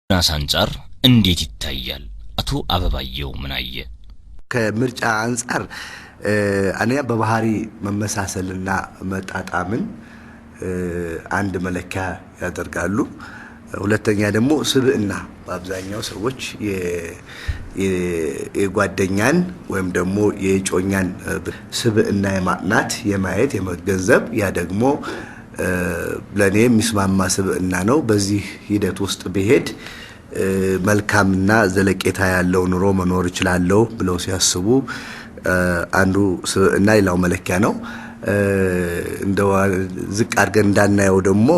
አንጻር እንዴት ይታያል? አቶ አበባየው ምን አየ? ከምርጫ አንጻር አንያ በባህሪ መመሳሰልና መጣጣምን አንድ መለኪያ ያደርጋሉ። ሁለተኛ ደግሞ ስብዕና በአብዛኛው ሰዎች የጓደኛን ወይም ደግሞ የጮኛን ስብዕና የማጥናት የማየት የመገንዘብ ያ ደግሞ ለኔ የሚስማማ ስብዕና ነው። በዚህ ሂደት ውስጥ በሄድ መልካምና ዘለቄታ ያለው ኑሮ መኖር ይችላልው ብለው ሲያስቡ አንዱ ስብዕና ሌላው መለኪያ ነው። እንደው ዝቅ አድርገን እንዳናየው ደግሞ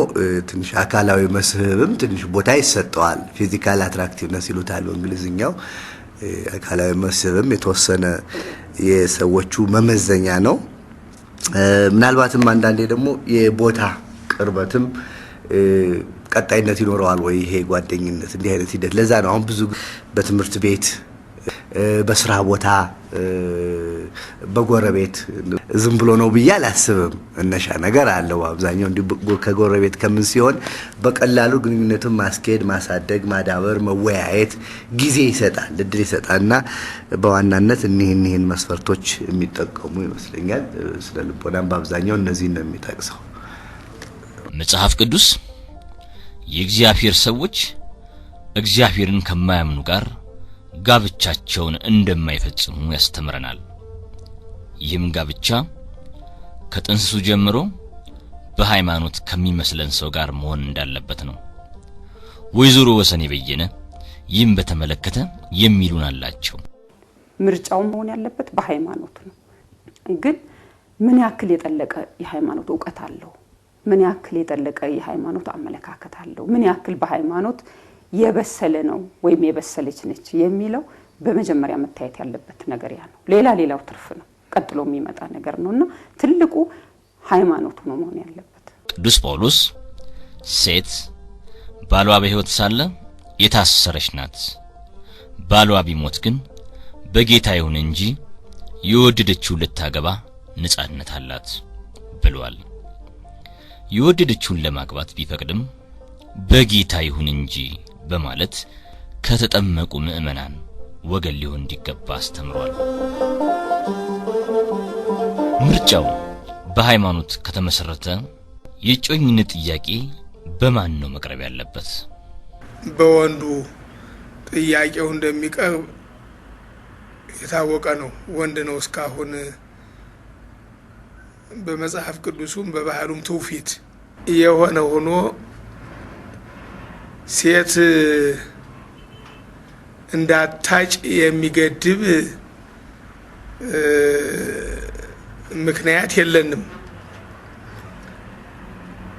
ትንሽ አካላዊ መስህብም ትንሽ ቦታ ይሰጠዋል። ፊዚካል አትራክቲቭነስ ይሉታል በእንግሊዝኛው። አካላዊ መስህብም የተወሰነ የሰዎቹ መመዘኛ ነው። ምናልባትም አንዳንዴ ደግሞ የቦታ ቅርበትም ቀጣይነት ይኖረዋል ወይ ይሄ ጓደኝነት እንዲህ አይነት ሂደት። ለዛ ነው አሁን ብዙ በትምህርት ቤት በስራ ቦታ በጎረቤት ዝም ብሎ ነው ብዬ አላስብም። እነሻ ነገር አለው አብዛኛው እንዲ ከጎረቤት ከምን ሲሆን በቀላሉ ግንኙነትን ማስኬድ ማሳደግ ማዳበር መወያየት ጊዜ ይሰጣል እድል ይሰጣልና በዋናነት እነዚህን መስፈርቶች የሚጠቀሙ ይመስለኛል። ስለ ልቦናም በአብዛኛው እነዚህ ነው የሚጠቅሰው። መጽሐፍ ቅዱስ የእግዚአብሔር ሰዎች እግዚአብሔርን ከማያምኑ ጋር ጋብቻቸውን እንደማይፈጽሙ ያስተምረናል። ይህም ጋብቻ ከጥንስሱ ጀምሮ በሃይማኖት ከሚመስለን ሰው ጋር መሆን እንዳለበት ነው። ወይዘሮ ወሰኔ በየነ ይህም በተመለከተ የሚሉን አላቸው። ምርጫው መሆን ያለበት በሃይማኖት ነው። ግን ምን ያክል የጠለቀ የሃይማኖት ዕውቀት አለው? ምን ያክል የጠለቀ የሃይማኖት አመለካከት አለው? ምን ያክል በሃይማኖት የበሰለ ነው ወይም የበሰለች ነች የሚለው በመጀመሪያ መታየት ያለበት ነገር ያ ነው። ሌላው ትርፍ ነው፣ ቀጥሎ የሚመጣ ነገር ነውና ትልቁ ሃይማኖቱ ነው መሆን ያለበት። ቅዱስ ጳውሎስ ሴት ባሏ በሕይወት ሳለ የታሰረች ናት፣ ባሏ ቢሞት ግን በጌታ ይሁን እንጂ የወደደችውን ልታገባ ነጻነት አላት ብሏል። የወደደችውን ለማግባት ቢፈቅድም በጌታ ይሁን እንጂ በማለት ከተጠመቁ ምእመናን ወገን ሊሆን እንዲገባ አስተምሯል። ምርጫው በሃይማኖት ከተመሰረተ የጮኝነት ጥያቄ በማን ነው መቅረብ ያለበት? በወንዱ ጥያቄው እንደሚቀርብ የታወቀ ነው። ወንድ ነው እስካሁን በመጽሐፍ ቅዱስም በባህሉም ትውፊት የሆነ ሆኖ ሴት እንዳታጭ የሚገድብ ምክንያት የለንም።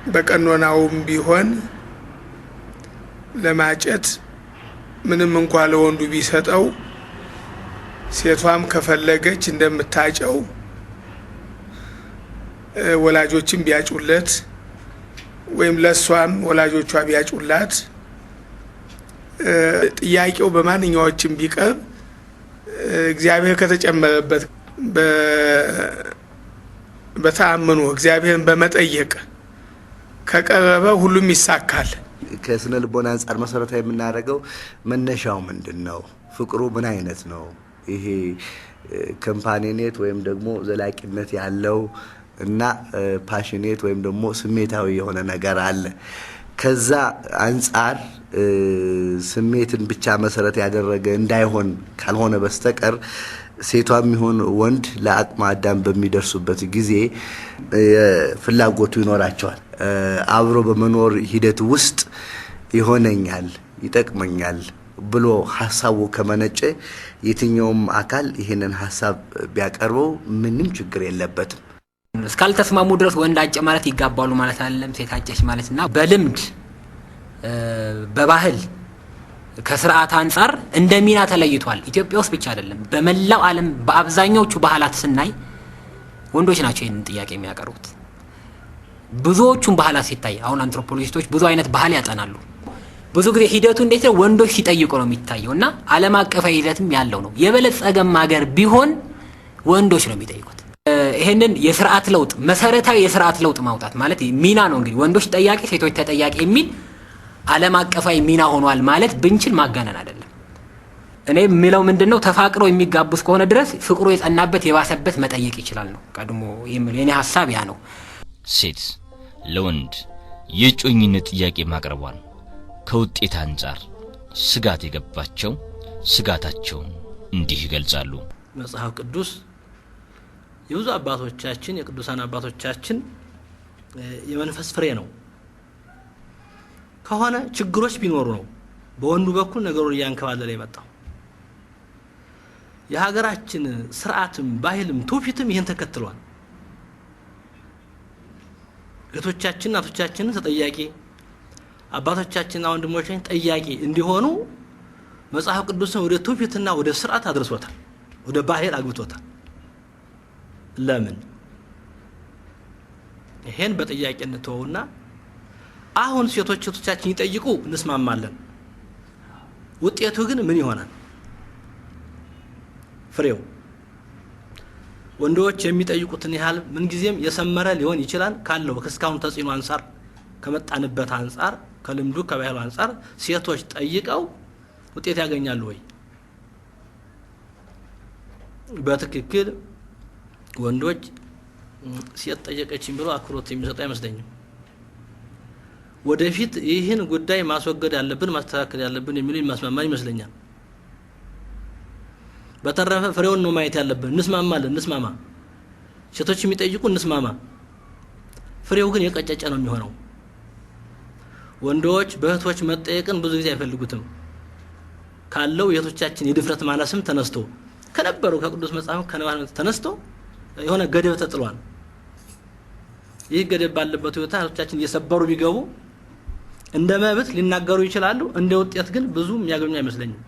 በቀኖናውም ቢሆን ለማጨት ምንም እንኳን ለወንዱ ቢሰጠው ሴቷም ከፈለገች እንደምታጨው ወላጆችም ቢያጩለት ወይም ለሷም ወላጆቿ ቢያጩላት ጥያቄው በማንኛዎችም ቢቀርብ እግዚአብሔር ከተጨመረበት በተአምኖ እግዚአብሔርን በመጠየቅ ከቀረበ ሁሉም ይሳካል። ከስነ ልቦና አንፃር መሰረታዊ የምናደርገው መነሻው ምንድነው? ፍቅሩ ምን አይነት ነው? ይሄ ኮምፓኒኔት ወይም ደግሞ ዘላቂነት ያለው እና ፓሽኔት ወይም ደግሞ ስሜታዊ የሆነ ነገር አለ። ከዛ አንፃር ስሜትን ብቻ መሰረት ያደረገ እንዳይሆን ካልሆነ በስተቀር ሴቷም ይሁን ወንድ ለአቅመ አዳም በሚደርሱበት ጊዜ ፍላጎቱ ይኖራቸዋል። አብሮ በመኖር ሂደት ውስጥ ይሆነኛል ይጠቅመኛል ብሎ ሐሳቡ ከመነጨ የትኛውም አካል ይሄንን ሐሳብ ቢያቀርበው ምንም ችግር የለበትም። እስካልተስማሙ ድረስ ወንድ አጨ ማለት ይጋባሉ ማለት አይደለም፣ ሴት አጨች ማለትና በልምድ በባህል ከስርዓት አንፃር እንደሚና ተለይቷል። ኢትዮጵያ ውስጥ ብቻ አይደለም በመላው ዓለም በአብዛኛዎቹ ባህላት ስናይ ወንዶች ናቸው ይሄንን ጥያቄ የሚያቀርቡት። ብዙዎቹን ባህላት ሲታይ አሁን አንትሮፖሎጂስቶች ብዙ አይነት ባህል ያጠናሉ። ብዙ ጊዜ ሂደቱ እንዴት ነው ወንዶች ሲጠይቁ ነው የሚታየውና ዓለም አቀፋዊ ሂደትም ያለው ነው። የበለጸገም ሀገር ቢሆን ወንዶች ነው የሚጠይቁት። ይሄንን የሥርዓት ለውጥ መሰረታዊ የሥርዓት ለውጥ ማውጣት ማለት ሚና ነው። እንግዲህ ወንዶች ጠያቂ ሴቶች ተጠያቂ የሚል ዓለም አቀፋዊ ሚና ሆኗል ማለት ብንችል ማጋነን አይደለም። እኔ የሚለው ምንድነው ተፋቅረው የሚጋቡ እስከሆነ ድረስ ፍቅሩ የጸናበት የባሰበት መጠየቅ ይችላል ነው ቀድሞ የሚለው የኔ ሐሳብ ያ ነው። ሴት ለወንድ የጮኝነት ጥያቄ ማቅረቧን ከውጤት አንፃር ስጋት የገባቸው ስጋታቸውን እንዲህ ይገልጻሉ። መጽሐፍ ቅዱስ የብዙ አባቶቻችን የቅዱሳን አባቶቻችን የመንፈስ ፍሬ ነው ከሆነ ችግሮች ቢኖሩ ነው በወንዱ በኩል ነገሩን ያንከባለለ የመጣው። የሀገራችን ስርዓትም ባህልም ትውፊትም ይሄን ተከትሏል። እህቶቻችን እናቶቻችን ተጠያቂ አባቶቻችንና ወንድሞቻችን ጠያቂ እንዲሆኑ መጽሐፍ ቅዱስን ወደ ትውፊትና ወደ ስርዓት አድርሶታል፣ ወደ ባህል አግብቶታል። ለምን ይሄን በጥያቄነት ተወውና አሁን ሴቶቻችን ይጠይቁ እንስማማለን። ውጤቱ ግን ምን ይሆናል? ፍሬው ወንዶች የሚጠይቁትን ያህል ምን ጊዜም የሰመረ ሊሆን ይችላል ካለው ከስካውን ተጽዕኖ አንፃር ከመጣንበት አንፃር ከልምዱ ከባህሉ አንፃር ሴቶች ጠይቀው ውጤት ያገኛሉ ወይ? በትክክል ወንዶች ሴት ጠየቀችኝ ብሎ አክብሮት የሚሰጡ አይመስለኝም። ወደፊት ይህን ጉዳይ ማስወገድ ያለብን ማስተካከል ያለብን የሚሉ ማስማማኝ ይመስለኛል። በተረፈ ፍሬውን ነው ማየት ያለብን። እንስማማለን፣ እንስማማ። ሴቶች የሚጠይቁ እንስማማ። ፍሬው ግን የቀጨጨ ነው የሚሆነው። ወንዶች በእህቶች መጠየቅን ብዙ ጊዜ አይፈልጉትም። ካለው የእህቶቻችን የድፍረት ማነስም ተነስቶ ከነበረው ከቅዱስ መጽሐፍ ከነባር ተነስቶ የሆነ ገደብ ተጥሏል። ይህ ገደብ ባለበት ሁኔታ እህቶቻችን እየሰበሩ ቢገቡ እንደ መብት ሊናገሩ ይችላሉ። እንደ ውጤት ግን ብዙ የሚያገኙ አይመስለኝም።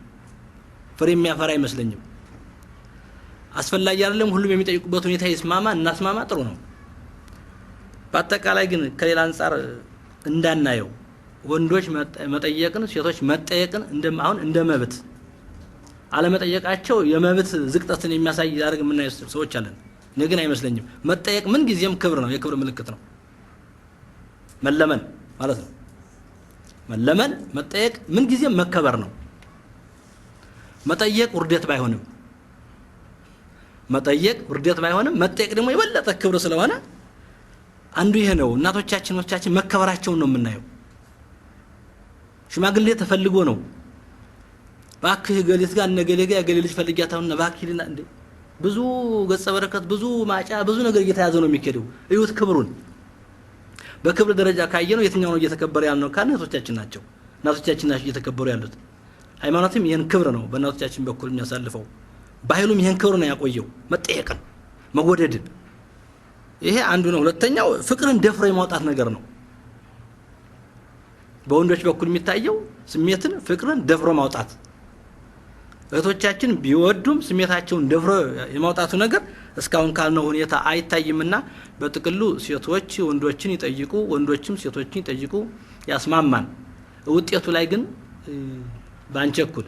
ፍሬ የሚያፈራ አይመስለኝም። አስፈላጊ አይደለም። ሁሉም የሚጠይቁበት ሁኔታ ይስማማ፣ እናስማማ፣ ጥሩ ነው። በአጠቃላይ ግን ከሌላ አንፃር እንዳናየው ወንዶች መጠየቅን ሴቶች መጠየቅን አሁን እንደ መብት አለመጠየቃቸው የመብት ዝቅጠትን የሚያሳይ ያደርግ የምናየው ሰዎች አለን። እኔ ግን አይመስለኝም። መጠየቅ ምን ጊዜም ክብር ነው፣ የክብር ምልክት ነው። መለመን ማለት ነው። መለመን መጠየቅ ምን ጊዜም መከበር ነው። መጠየቅ ውርደት ባይሆንም መጠየቅ ደግሞ የበለጠ ክብር ስለሆነ አንዱ ይሄ ነው። እናቶቻችን መከበራቸውን ነው የምናየው። ሽማግሌ ተፈልጎ ነው ባክህ ገሌት ጋር ነገሌ ጋር ያገሌ ልጅ ፈልጊያታውና ባክህልና እንዴ ብዙ ገጸ በረከት ብዙ ማጫ ብዙ ነገር እየተያዘ ነው የሚከደው። እዩት ክብሩን። በክብር ደረጃ ካየነው የትኛው ነው እየተከበረ ያለው? እናቶቻችን ናቸው። እናቶቻችን ናቸው እየተከበሩ ያሉት። ሃይማኖትም ይሄን ክብር ነው በእናቶቻችን በኩል የሚያሳልፈው። ባህሉም ይሄን ክብር ነው ያቆየው። መጠየቅን፣ መወደድን። ይሄ አንዱ ነው። ሁለተኛው ፍቅርን ደፍሮ የማውጣት ነገር ነው። በወንዶች በኩል የሚታየው ስሜትን ፍቅርን ደፍሮ ማውጣት። እህቶቻችን ቢወዱም ስሜታቸውን ደፍሮ የማውጣቱ ነገር እስካሁን ካልነው ሁኔታ አይታይምና በጥቅሉ ሴቶች ወንዶችን ይጠይቁ፣ ወንዶችም ሴቶችን ይጠይቁ፣ ያስማማን። ውጤቱ ላይ ግን ባንቸኩል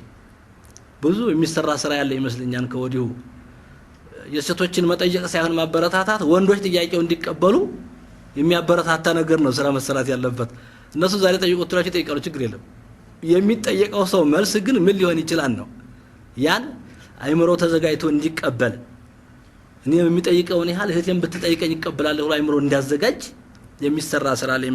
ብዙ የሚሰራ ስራ ያለ ይመስለኛል። ከወዲሁ የሴቶችን መጠየቅ ሳይሆን ማበረታታት፣ ወንዶች ጥያቄው እንዲቀበሉ የሚያበረታታ ነገር ነው ስራ መሰራት ያለበት። እነሱ ዛሬ ጠይቁት ትራፊ ጠይቃሉ፣ ችግር የለም። የሚጠየቀው ሰው መልስ ግን ምን ሊሆን ይችላል ነው። ያን አይምሮ ተዘጋጅቶ እንዲቀበል እኔ የሚጠይቀውን ያህል እህቴን ብትጠይቀኝ ይቀበላለሁ አይምሮ እንዲያዘጋጅ የሚሰራ ስራ ላይ